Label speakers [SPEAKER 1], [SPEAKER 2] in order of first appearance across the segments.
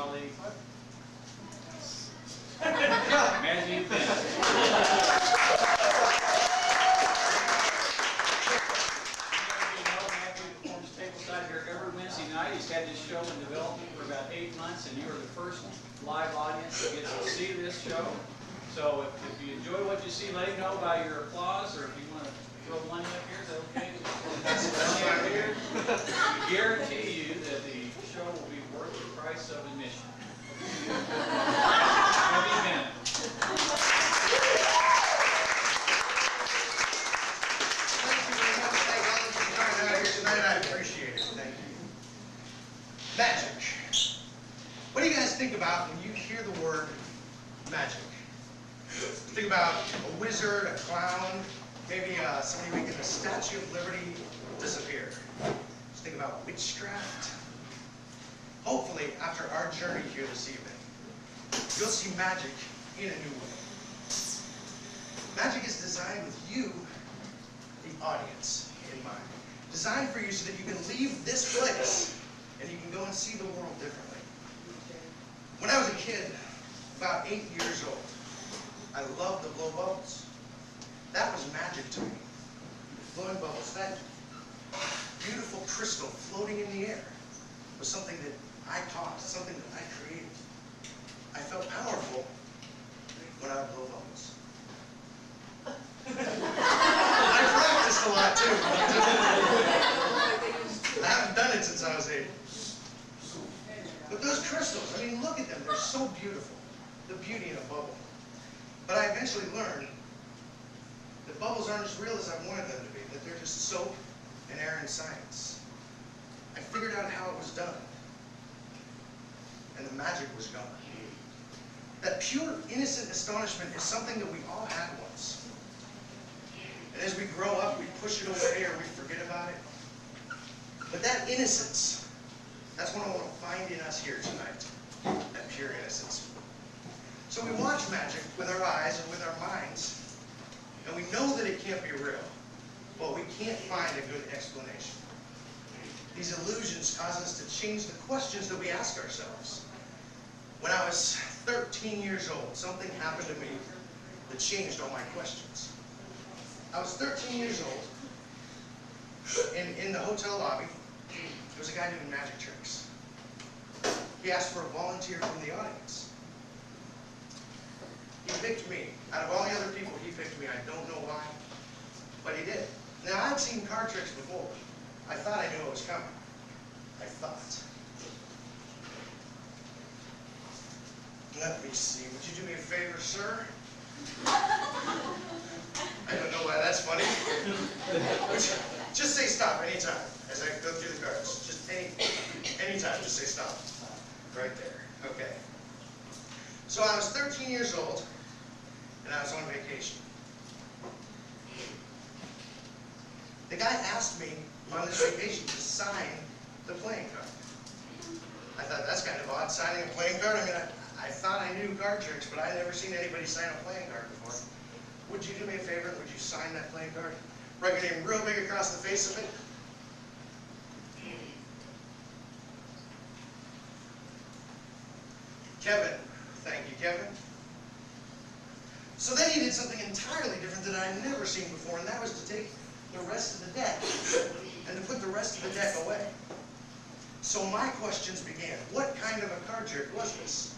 [SPEAKER 1] colleague. Magic. He's had this show in development for about 8 months, and you are the first live audience that gets to see this show. So if you enjoy what you see, let him know by your applause, or if you want to throw money up here, is that okay? Money up here. I guarantee you that the show will be worth the price of admission. Every minute.
[SPEAKER 2] Thank you very much. Thank all of you for coming out here tonight. I appreciate it. Thank you. Magic. What do you guys think about when you hear the word magic? Think about a wizard, a clown, maybe somebody making the Statue of Liberty disappear. Just think about witchcraft. Hopefully, after our journey here this evening, you'll see magic in a new way. Magic is designed with you, the audience, in mind. Designed for you so that you can leave this place and you can go and see the world differently. When I was a kid, about 8 years old, I loved to blow bubbles. That was magic to me. Blowing bubbles, that beautiful crystal floating in the air was something that I taught, something that I created. I felt powerful when I would blow bubbles. I practiced a lot too. I haven't done it since I was 8. But those crystals, I mean, look at them. They're so beautiful. The beauty in a bubble. But I eventually learned that bubbles aren't as real as I wanted them to be, that they're just soap and air and science. I figured out how it was done. And the magic was gone. That pure, innocent astonishment is something that we all had once. And as we grow up, we push it away or we forget about it. But that innocence, that's what I want to find in us here tonight, that pure innocence. So we watch magic with our eyes and with our minds, and we know that it can't be real, but we can't find a good explanation. These illusions cause us to change the questions that we ask ourselves. When I was 13 years old, something happened to me that changed all my questions. I was 13 years old, in the hotel lobby. There was a guy doing magic tricks. He asked for a volunteer from the audience. He picked me. Out of all the other people, he picked me. I don't know why, but he did. Now, I'd seen card tricks before. I thought I knew what was coming. I thought. Let me see. Would you do me a favor, sir? I don't know why that's funny. Just say stop anytime as I go through the cards. Just anytime, just say stop. Right there. Okay. So I was 13 years old, and I was on vacation. The guy asked me on this vacation to sign the playing card. I thought, that's kind of odd, signing a playing card. I mean, I thought I knew card tricks, but I'd never seen anybody sign a playing card before. Would you do me a favor? Would you sign that playing card? Write your name real big across the face of it. Kevin. Thank you, Kevin. So then he did something entirely different that I'd never seen before, and that was to take the rest of the deck and to put the rest of the deck away. So my questions began. What kind of a card trick was this?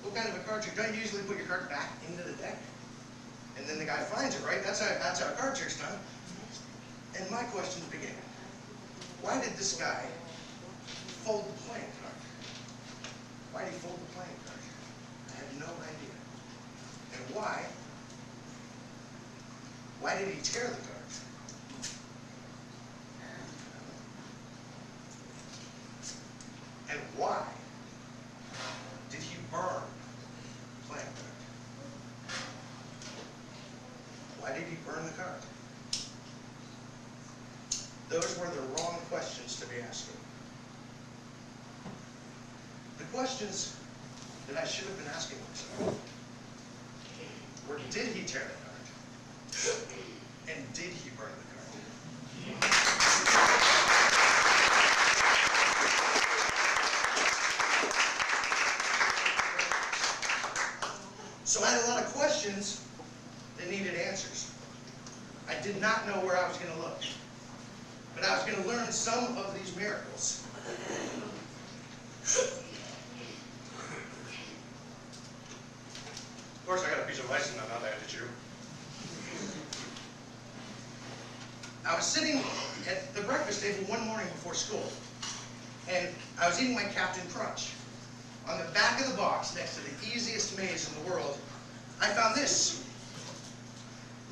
[SPEAKER 2] What kind of a card trick? Don't you usually put your card back into the deck? And then the guy finds it, right? That's how a card trick's done. And my questions began. Why did this guy fold the playing card? Why did he fold the playing card? I had no idea. And why did he tear the card? And why did he burn the playing card? Why did he burn the card? Those were the wrong questions to be asking. The questions that I should have been asking myself were, did he tear the card? And did he burn the card? questions that needed answers. I did not know where I was going to look, but I was going to learn some of these miracles. Of course, I got a piece of ice in my mouth, I had to chew. I was sitting at the breakfast table one morning before school, and I was eating my Captain Crunch. On the back of the box, next to the easiest maze in the world, I found this.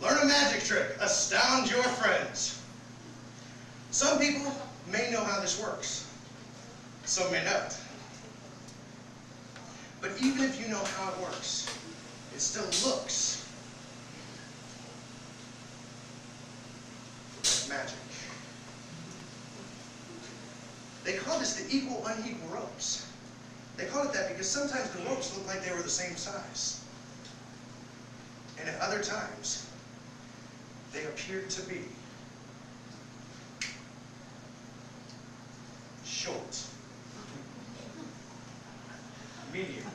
[SPEAKER 2] Learn a magic trick, astound your friends. Some people may know how this works. Some may not. But even if you know how it works, it still looks like magic. They call this the equal unequal ropes. They call it that because sometimes the ropes look like they were the same size. And at other times, they appeared to be short, medium,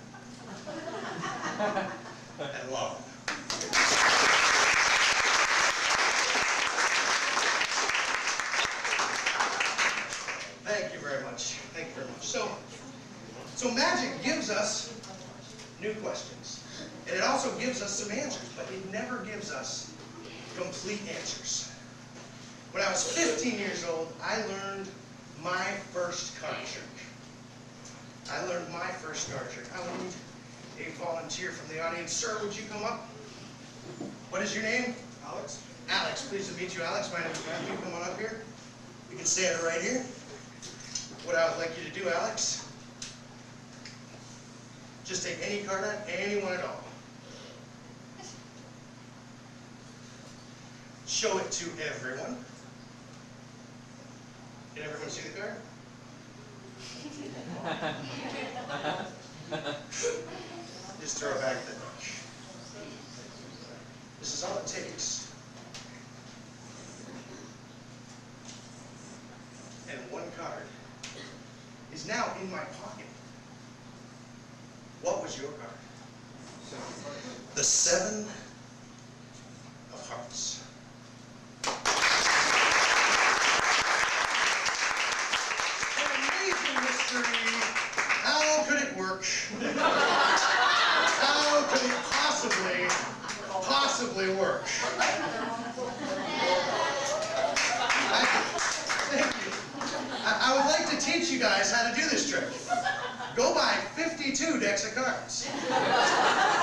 [SPEAKER 2] and long. Thank you very much. Thank you very much. So magic gives us new questions. And it also gives us some answers, but it never gives us complete answers. When I was 15 years old, I learned my first card trick. I learned my first card trick. I need a volunteer from the audience. Sir, would you come up? What is your name? Alex. Alex, pleased to meet you, Alex. My name is Matthew. Come on up here. You can stand right here. What I would like you to do, Alex, just take any card out, any one at all. Show it to everyone. Can everyone see the card? Just throw it back to the deck. This is all it takes. And one card is now in my pocket. What was your card? The 7 of Hearts. An amazing mystery. How could it work? How could it possibly work? Thank you. I would like to teach you guys how to do this trick. Go buy 52 decks of cards.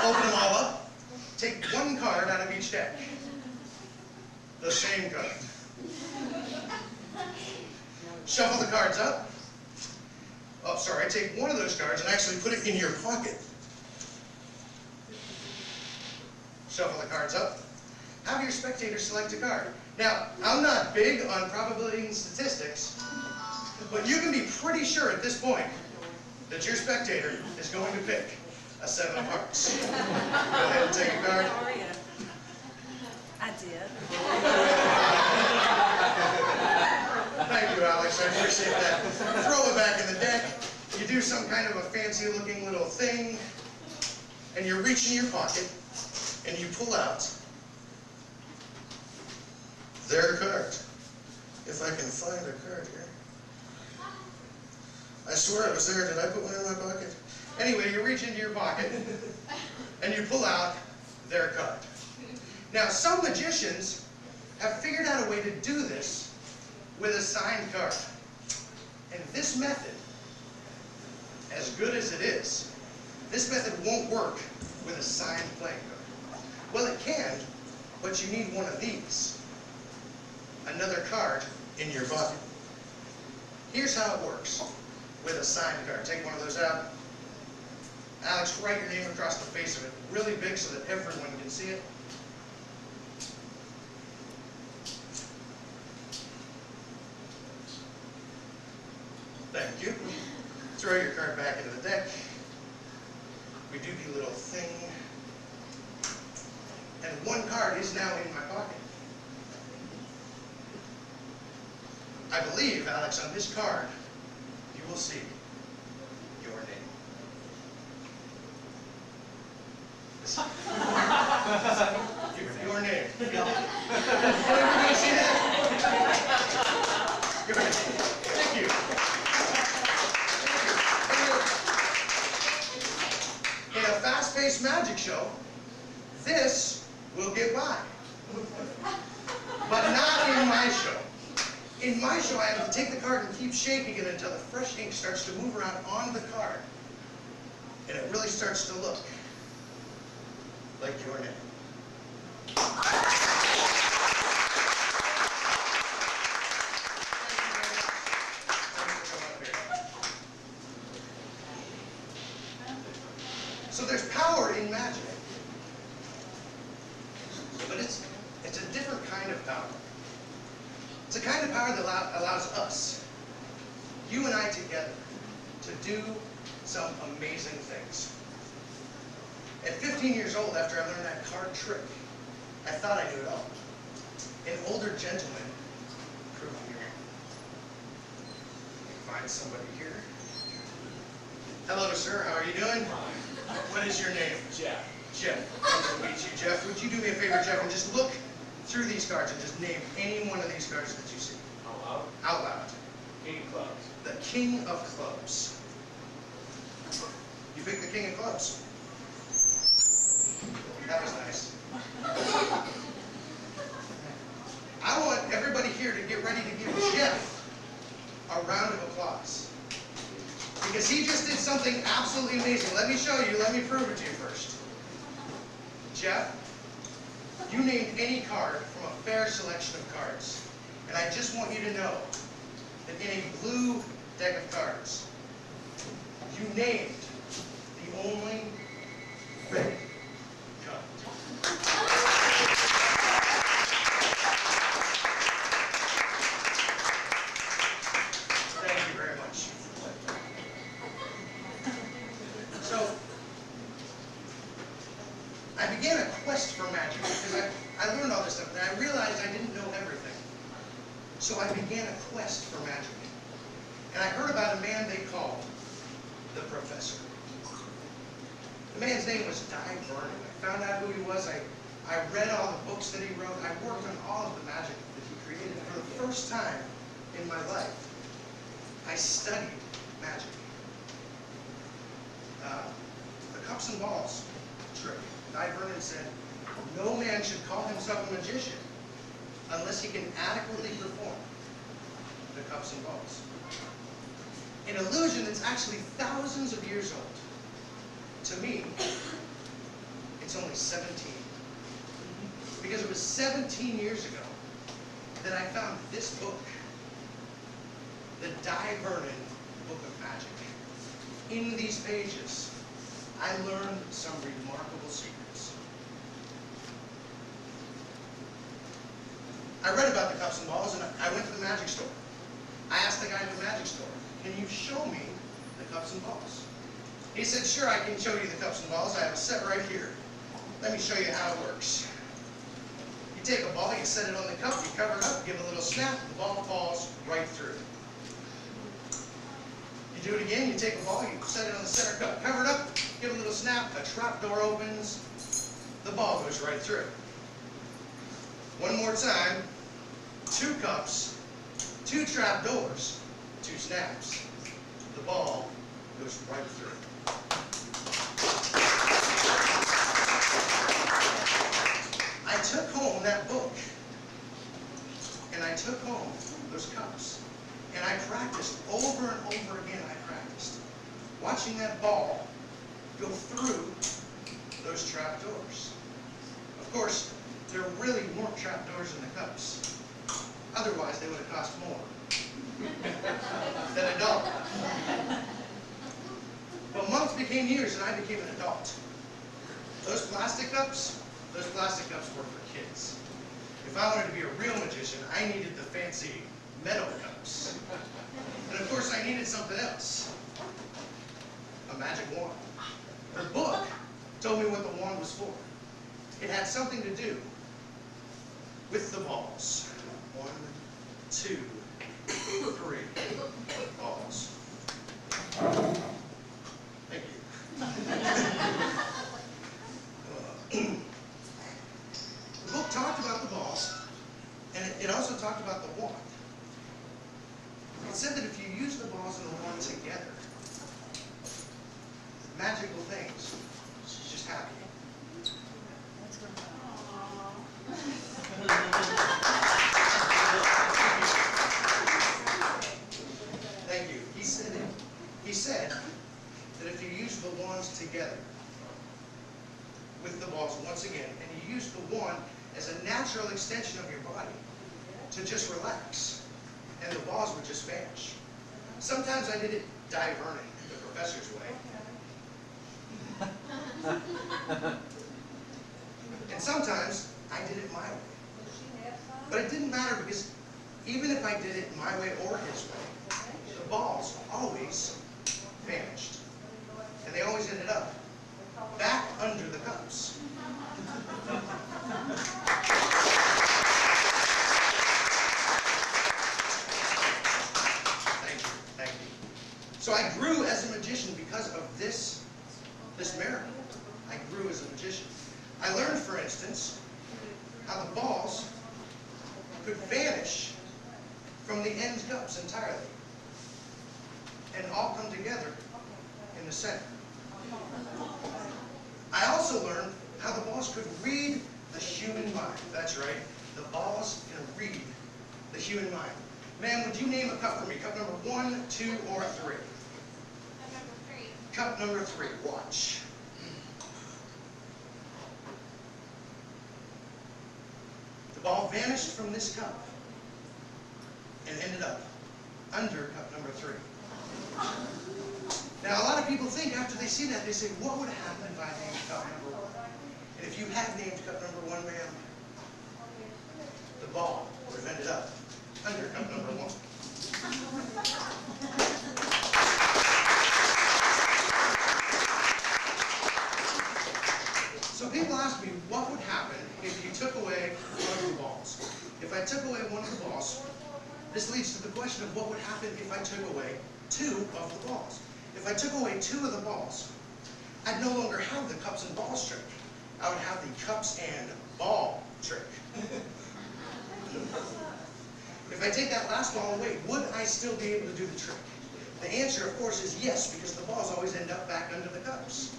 [SPEAKER 2] Open them all up. Take one card out of each deck. The same card. Shuffle the cards up. Oh, sorry. Take one of those cards and actually put it in your pocket. Shuffle the cards up. Have your spectator select a card. Now, I'm not big on probability and statistics, but you can be pretty sure at this point that your spectator is going to pick a 7 of Hearts. Go ahead and take a card.
[SPEAKER 3] How are you? I did.
[SPEAKER 2] Thank you, Alex. I appreciate that. Throw it back in the deck. You do some kind of a fancy-looking little thing, and you reach in your pocket, and you pull out their card. If I can find a card here. I swear it was there. Did I put one in my pocket? Anyway, you reach into your pocket, and you pull out their card. Now, some magicians have figured out a way to do this with a signed card. And this method, as good as it is, this method won't work with a signed playing card. Well, it can, but you need one of these. Another card in your pocket. Here's how it works with a signed card. Take one of those out. Alex, write your name across the face of it really big so that everyone can see it. Thank you. Throw your card back into the deck. We do the little thing. And one card is now in my pocket. I believe, Alex, on this card, you will see your name. face magic show, this will get by. But not in my show. In my show, I have to take the card and keep shaking it until the fresh ink starts to move around on the card. And it really starts to look like your name. So there's power in magic. But it's a different kind of power. It's a kind of power that allows us, you and I together, to do some amazing things. At 15 years old, after I learned that card trick, I thought I knew it all. An older gentleman proved me wrong. Find somebody here. Hello, sir. How are you doing? What is your name?
[SPEAKER 4] Jeff.
[SPEAKER 2] Jeff. Nice to meet you, Jeff. Would you do me a favor, Jeff, and just look through these cards and just name any one of these cards that you see?
[SPEAKER 4] Out loud.
[SPEAKER 2] Out loud.
[SPEAKER 4] King of clubs.
[SPEAKER 2] The King of Clubs. You picked the King of Clubs. That was nice. I want everybody here to get ready to give Jeff a round of applause. Because he just did something absolutely amazing. Let me show you. Let me prove it to you first. Jeff, you named any card from a fair selection of cards. And I just want you to know that in a blue deck of cards, you named the only red card. Thank you very much. So, I began a quest for magic because I learned all this stuff and I realized I didn't know everything. So I began a quest for magic. And I heard about a man they called the Professor. The man's name was Di Vernon. I found out who he was. I read all the books that he wrote. I worked on all of the magic that he created. For the first time in my life, I studied magic. The cups and balls trick. Di Vernon said, no man should call himself a magician unless he can adequately perform the cups and balls. An illusion that's actually thousands of years old. To me, it's only 17. Because it was 17 years ago that I found this book, the Di Vernon Book of Magic. In these pages, I learned some remarkable secrets. I read about the cups and balls and I went to the magic store. I asked the guy at the magic store, can you show me the cups and balls? He said, sure, I can show you the cups and balls. I have a set right here. Let me show you how it works. You take a ball, you set it on the cup, you cover it up, give it a little snap, the ball falls right through. You do it again, you take a ball, you set it on the center cup, cover it up, give it a little snap, a trap door opens, the ball goes right through. One more time, 2 cups, 2 trap doors, 2 snaps. The ball goes right through. I took home that book, and I took home those cups, and I practiced over and over again. I practiced watching that ball go through those trap doors. Of course, there really weren't trap doors in the cups. Otherwise, they would have cost more than $1. But months became years, and I became an adult. Those plastic cups were for kids. If I wanted to be a real magician, I needed the fancy metal cups. And of course, I needed something else. A magic wand. The book told me what the wand was for. It had something to do with the balls. 1, 2, 3 balls. Thank you. The book talked about the balls, and it also talked about the wand. It said that if you use the balls and the wand together, magical things just happy. Thank you. He said that if you use the wands together with the balls once again, and you use the wand as a natural extension of your body to just relax, and the balls would just vanish. Sometimes I did it diverting, the professor's way. And sometimes I did it my way. But it didn't matter, because even if I did it my way or his way, the balls always vanished. And they always ended up back under the cups. Thank you. So I grew as a magician because of this miracle. I grew as a magician. I learned, for instance, how the balls could vanish from the end cups entirely and all come together in the center. I also learned how the balls could read the human mind. That's right. The balls can read the human mind. Ma'am, would you name a cup for me? Cup number 1, 2, or 3? Cup number 3. Watch. The ball vanished from this cup and ended up under cup number 3. Now, a lot of people think after they see that, they say, what would happen if I named cup number 1? And if you had named cup number 1, ma'am, the ball would have ended up under cup number 1. So people ask me, what would happen if you took away one of the balls? If I took away one of the balls, this leads to the question of what would happen if I took away 2 of the balls. If I took away 2 of the balls, I'd no longer have the cups and balls trick. I would have the cups and ball trick. If I take that last ball away, would I still be able to do the trick? The answer, of course, is yes, because the balls always end up back under the cups.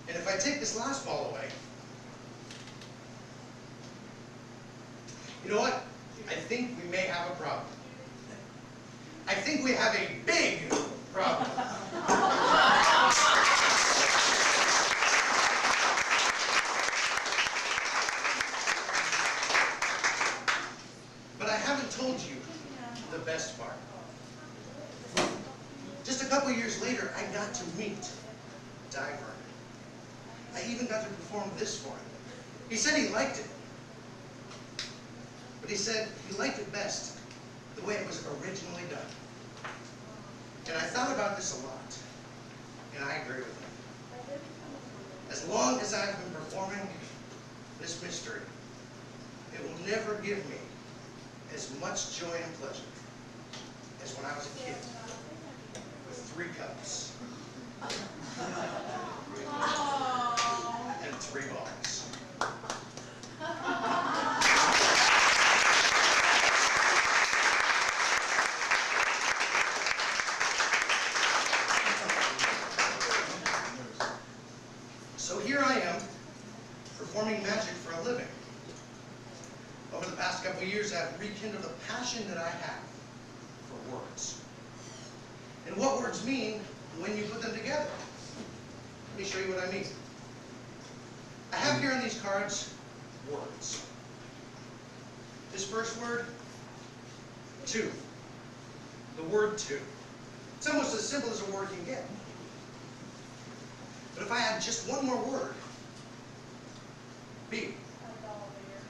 [SPEAKER 2] And if I take this last ball away, you know what? I think we may have a problem. I think we have a big problem. But I haven't told you the best part. Just a couple years later, I got to meet Diver. I even got to perform this for him. He said he liked it. But he said he liked it best the way it was originally done. And I thought about this a lot, and I agree with him. As long as I've been performing this mystery, it will never give me as much joy and pleasure as when I was a kid with 3 cups and 3 balls. So here I am, performing magic for a living. Over the past couple of years, I've rekindled a passion that I have for words. And what words mean when you put them together. Let me show you what I mean. I have here on these cards, words. This first word, 2. The word 2. It's almost as simple as a word can get. But if I add just one more word, be.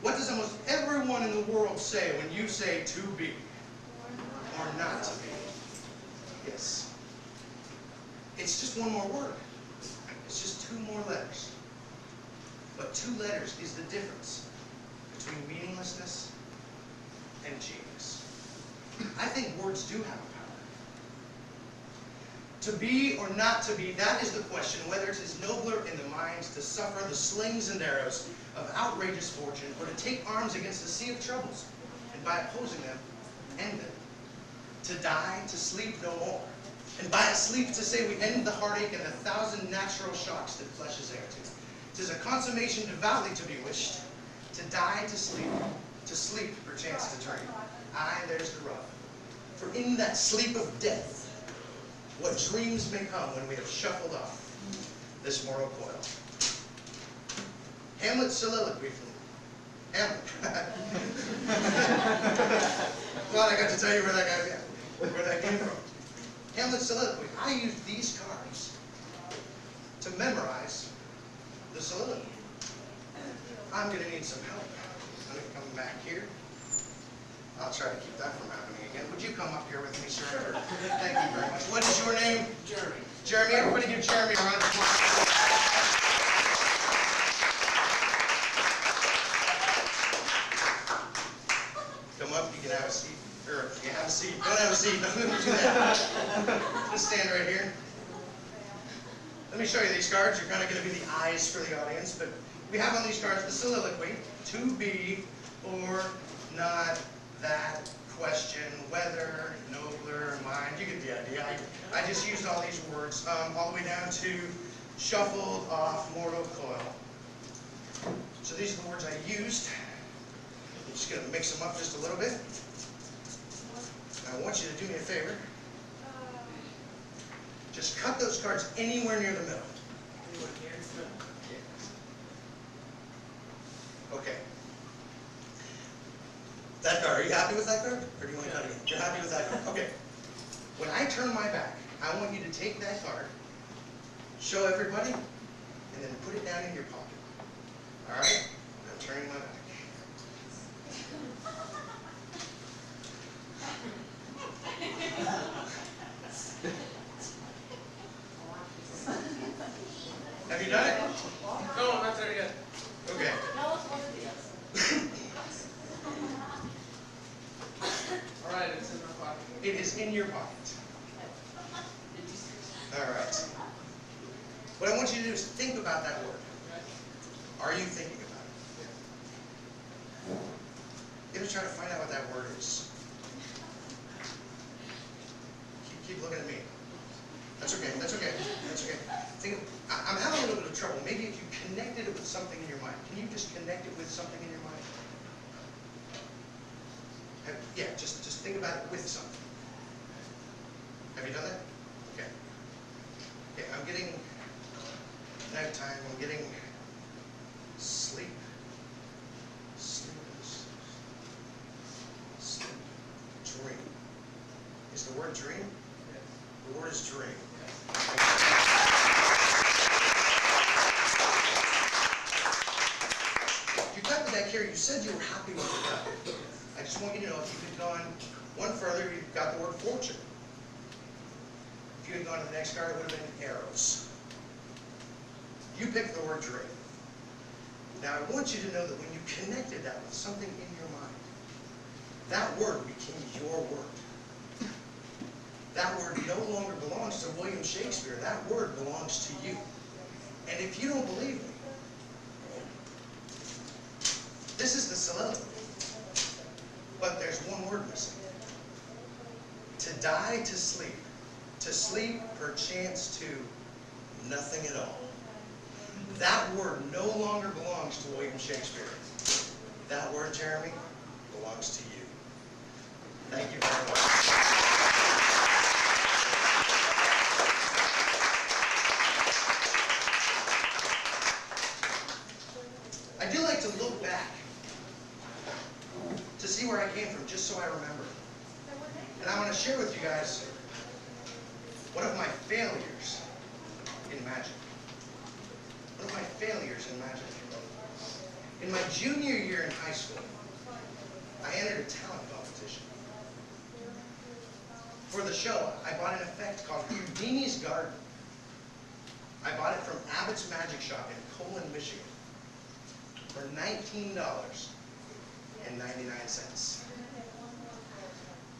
[SPEAKER 2] What does almost everyone in the world say when you say to be or not to be? Yes. It's just one more word. It's just 2 more letters. But 2 letters is the difference between meaninglessness and genius. I think words do have a power. To be or not to be, that is the question, whether it is nobler in the minds to suffer the slings and arrows of outrageous fortune, or to take arms against the sea of troubles, and by opposing them, end them. To die, to sleep no more, And by it sleep to say we end the heartache and 1,000 natural shocks that flesh is heir to. 'Tis a consummation devoutly to be wished, to die to sleep perchance to dream. Aye, there's the rub. For in that sleep of death, what dreams may come when we have shuffled off this mortal coil. Hamlet's soliloquy from Hamlet. Glad I got to tell you where that came from. Hamlet's soliloquy. I used these cards to memorize the soliloquy. I'm going to need some help. I'm going to come back here. I'll try to keep that from happening again. Would you come up here with me, sir? Sure. Thank you very much. What is your name?
[SPEAKER 4] Jeremy.
[SPEAKER 2] Jeremy. Everybody give Jeremy a round of applause. Come up. You can have a seat. Or you have a seat. Don't have a seat. Don't do that. Just stand right here. Let me show you these cards. You're kind of going to be the eyes for the audience, but we have on these cards the soliloquy, to be or not that question, whether, nobler, mind. You get the idea. I just used all these words, all the way down to shuffled off mortal coil. So these are the words I used. I'm just going to mix them up just a little bit. I want you to do me a favor. Just cut those cards anywhere near the middle. Okay. That card, are you happy with that card? Or do you want to cut it again? You're happy with that card? Okay. When I turn my back, I want you to take that card, show everybody, and then put it down in your pocket. All right? I'm turning my back. Have you done it?
[SPEAKER 4] No, I'm not there yet.
[SPEAKER 2] Okay.
[SPEAKER 4] All right, it's in my pocket.
[SPEAKER 2] It is in your pocket. All right. What I want you to do is think about that word. Are you thinking about it? You have to try to find out what that word is. Keep looking at me. That's okay. That's okay. That's okay. I'm having a little bit of trouble. Maybe if you connected it with something in your mind. Can you just connect it with something in your mind? Yeah, just think about it with something. Have you done that? Okay. Okay, I'm getting nighttime. I'm getting sleep. Sleep. Dream. Is the word dream?
[SPEAKER 4] Yes.
[SPEAKER 2] The word is dream. You got the deck here. You said you were happy with the cut. I just want you to know if you had gone one further, you've got the word fortune. If you had gone to the next card, it would have been arrows. You picked the word dream. Now I want you to know that when you connected that with something in your mind, that word became your word. That word no longer belongs to William Shakespeare. That word belongs to you. And if you don't believe me, this is the soliloquy. But there's one word missing. To die to sleep. To sleep perchance to nothing at all. That word no longer belongs to William Shakespeare. That word, Jeremy, belongs to you. Thank you very much. I do like to look back to see where I came from, just so I remember. And I want to share with you guys one of my failures in magic. One of my failures in magic. In my junior year in high school, I entered a talent competition. For the show, I bought an effect called Houdini's Garden. I bought it from Abbott's Magic Shop in Colon, Michigan, for $19.99.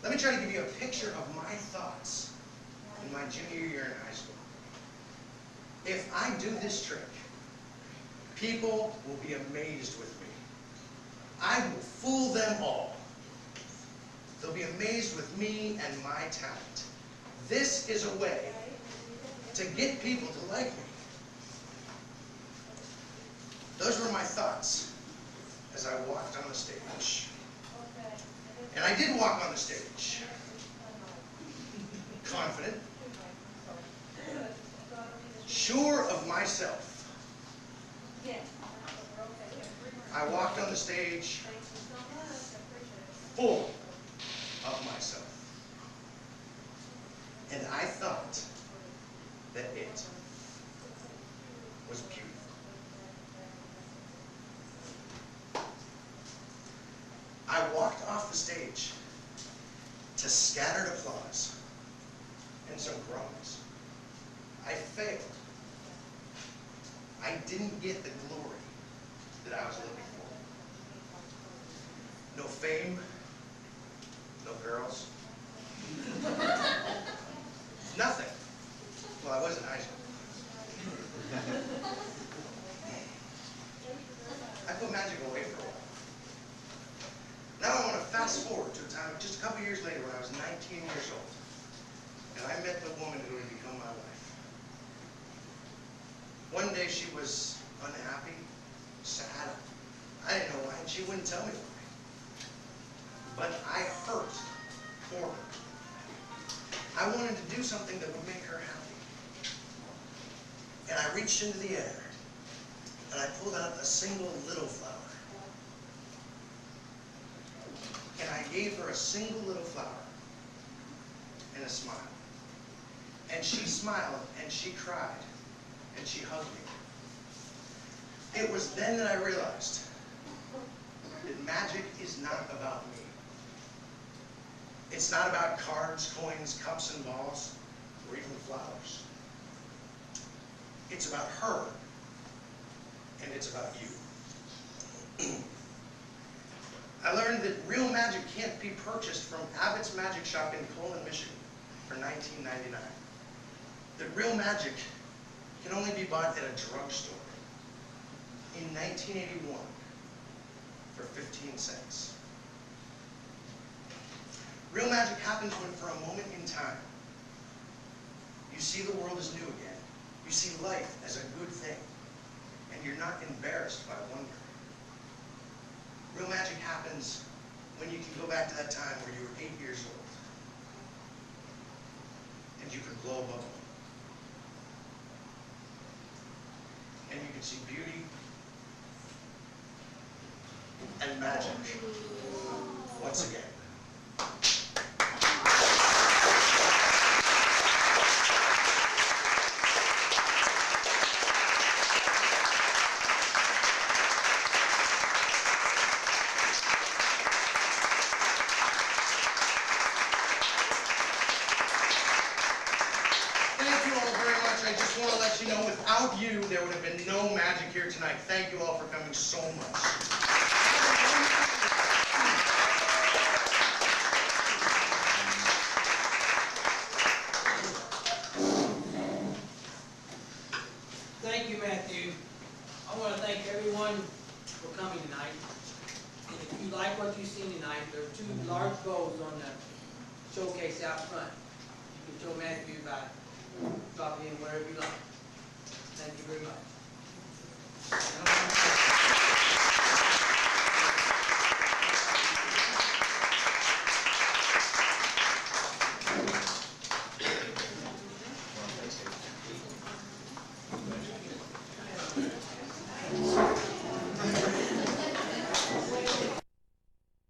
[SPEAKER 2] Let me try to give you a picture of my thoughts in my junior year in high school. If I do this trick, people will be amazed with me. I will fool them all. They'll be amazed with me and my talent. This is a way to get people to like me. Those were my thoughts as I walked on the stage. And I did walk on the stage. Confident. Sure of myself. I walked on the stage full of myself. And I thought that it was beautiful. I walked off the stage to scattered applause and some groans. I failed. I didn't get the glory that I was looking for. No fame, no girls, nothing. Well, I was in high school. I put magic away for a while. Now I want to fast forward to a time just a couple years later when I was 19 years old. And I met the woman who would become my wife. One day she was unhappy, sad. I didn't know why, and she wouldn't tell me why. But I hurt for her. I wanted to do something that would make her happy. And I reached into the air, and I pulled out a single little flower. And I gave her a single little flower and a smile. And she smiled, and she cried, and she hugged me. It was then that I realized that magic is not about me. It's not about cards, coins, cups, and balls, or even flowers. It's about her, and it's about you. I learned that real magic can't be purchased from Abbott's Magic Shop in Poland, Michigan for $19.99. That real magic can only be bought at a drugstore in 1981 for 15 cents. Real magic happens when, for a moment in time, you see the world as new again. You see life as a good thing, and you're not embarrassed by wonder. Real magic happens when you can go back to that time where you were 8 years old, and you could blow a bubble. And you could see beauty and magic once again. Thank you all very much. I just want to let you know, without you, there would have been no magic here tonight. Thank you all for coming so much.
[SPEAKER 5] Thank you, Matthew. I want to thank everyone for coming tonight. And if you like what you've seen tonight, there are 2 large bows on the showcase out front. You can show Matthew about dropping in wherever you like. Thank you very much.